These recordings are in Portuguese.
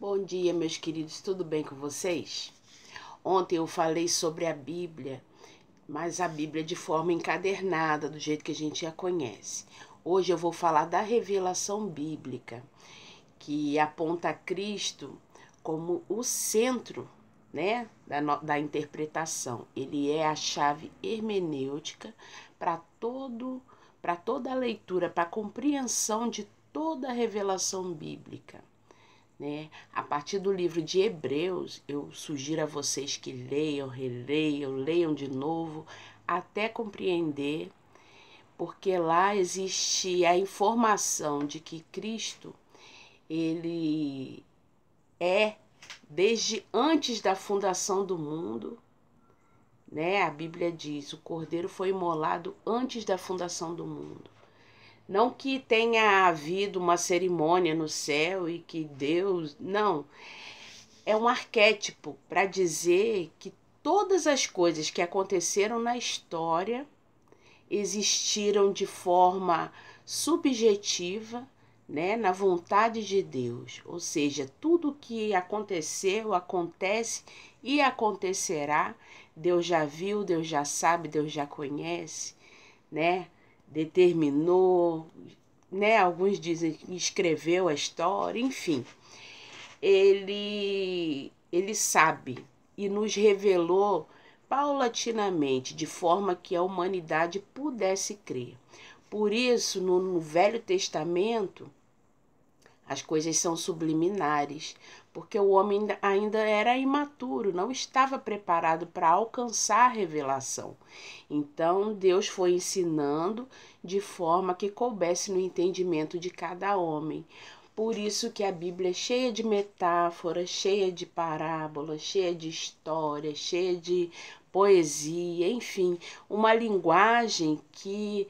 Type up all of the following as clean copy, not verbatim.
Bom dia, meus queridos, tudo bem com vocês? Ontem eu falei sobre a Bíblia, mas a Bíblia de forma encadernada, do jeito que a gente já conhece. Hoje eu vou falar da revelação bíblica, que aponta a Cristo como o centro, né, da interpretação. Ele é a chave hermenêutica para toda a leitura, para a compreensão de toda a revelação bíblica. Né? A partir do livro de Hebreus, eu sugiro a vocês que leiam, releiam, leiam de novo, até compreender, porque lá existe a informação de que Cristo, ele é, desde antes da fundação do mundo, né? A Bíblia diz, o Cordeiro foi imolado antes da fundação do mundo. Não que tenha havido uma cerimônia no céu e que Deus... Não. É um arquétipo para dizer que todas as coisas que aconteceram na história existiram de forma subjetiva, né, na vontade de Deus. Ou seja, tudo que aconteceu, acontece e acontecerá, Deus já viu, Deus já sabe, Deus já conhece, né? Determinou, né? Alguns dizem que escreveu a história, enfim. Ele sabe e nos revelou paulatinamente, de forma que a humanidade pudesse crer. Por isso, no Velho Testamento, as coisas são subliminares, porque o homem ainda era imaturo, não estava preparado para alcançar a revelação. Então, Deus foi ensinando de forma que coubesse no entendimento de cada homem. Por isso que a Bíblia é cheia de metáforas, cheia de parábolas, cheia de histórias, cheia de poesia, enfim, uma linguagem que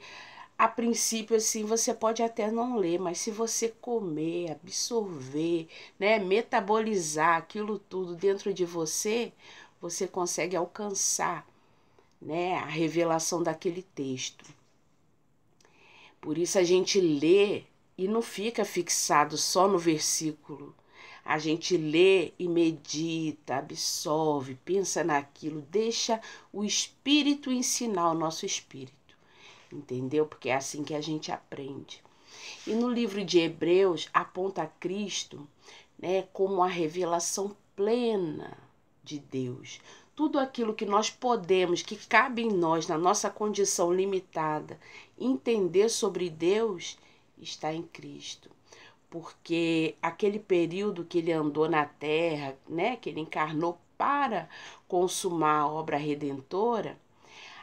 a princípio, assim, você pode até não ler, mas se você comer, absorver, né, metabolizar aquilo tudo dentro de você, você consegue alcançar, né, a revelação daquele texto. Por isso a gente lê e não fica fixado só no versículo. A gente lê e medita, absorve, pensa naquilo, deixa o Espírito ensinar o nosso espírito. Entendeu? Porque é assim que a gente aprende. E no livro de Hebreus aponta a Cristo, né, como a revelação plena de Deus. Tudo aquilo que nós podemos, que cabe em nós, na nossa condição limitada, entender sobre Deus, está em Cristo. Porque aquele período que ele andou na terra, né, que ele encarnou para consumar a obra redentora,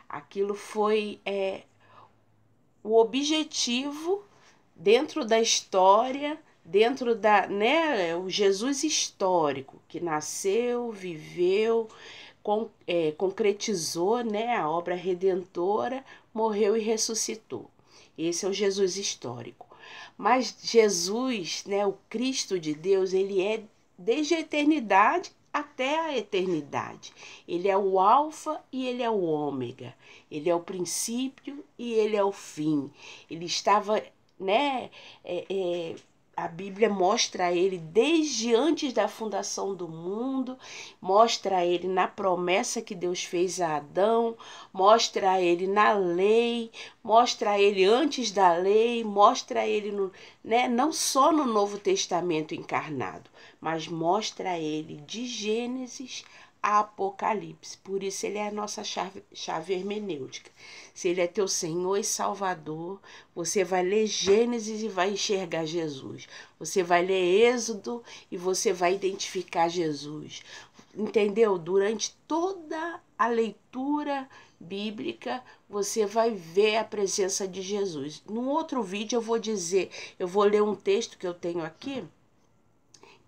aquilo foi o objetivo dentro da história, dentro da, né, o Jesus histórico, que nasceu, viveu, concretizou, né, a obra redentora, morreu e ressuscitou. Esse é o Jesus histórico. Mas Jesus, né, o Cristo de Deus, ele é desde a eternidade até a eternidade. Ele é o alfa e ele é o ômega. Ele é o princípio e ele é o fim. Ele estava, né? A Bíblia mostra ele desde antes da fundação do mundo, mostra ele na promessa que Deus fez a Adão, mostra ele na lei, mostra ele antes da lei, mostra ele né, não só no Novo Testamento encarnado, mas mostra ele de Gênesis a Apocalipse. Por isso ele é a nossa chave hermenêutica. Se ele é teu Senhor e Salvador, você vai ler Gênesis e vai enxergar Jesus. Você vai ler Êxodo e você vai identificar Jesus. Entendeu? Durante toda a leitura bíblica, você vai ver a presença de Jesus. No outro vídeo eu vou ler um texto que eu tenho aqui,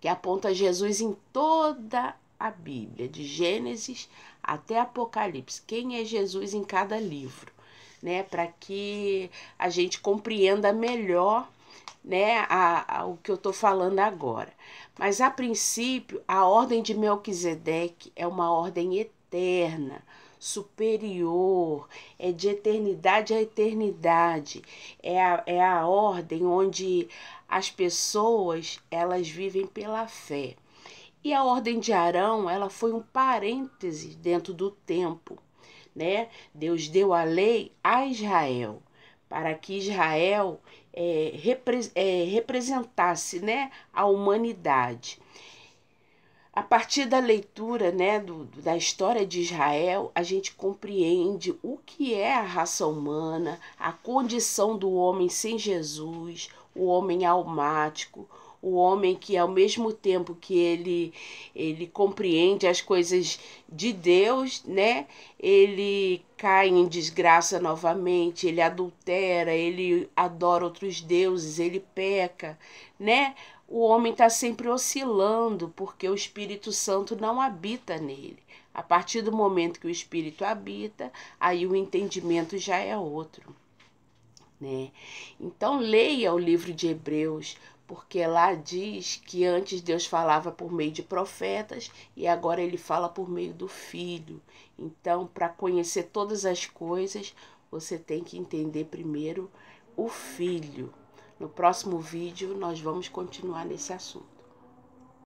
que aponta Jesus em toda a Bíblia, de Gênesis até Apocalipse. Quem é Jesus em cada livro, né? Para que a gente compreenda melhor, né, o que eu estou falando agora. Mas, a princípio, a ordem de Melquisedeque é uma ordem eterna, superior, é de eternidade a eternidade. É a ordem onde as pessoas, elas vivem pela fé. E a ordem de Arão, ela foi um parêntese dentro do tempo, né? Deus deu a lei a Israel, para que Israel representasse, né, a humanidade. A partir da leitura, né, da história de Israel, a gente compreende o que é a raça humana, a condição do homem sem Jesus, o homem almático, o homem que ao mesmo tempo que ele compreende as coisas de Deus, né, ele cai em desgraça novamente, ele adultera, ele adora outros deuses, ele peca, né? O homem está sempre oscilando porque o Espírito Santo não habita nele. A partir do momento que o Espírito habita, aí o entendimento já é outro, né? Então leia o livro de Hebreus, porque lá diz que antes Deus falava por meio de profetas e agora ele fala por meio do Filho. Então, para conhecer todas as coisas, você tem que entender primeiro o Filho. No próximo vídeo, nós vamos continuar nesse assunto.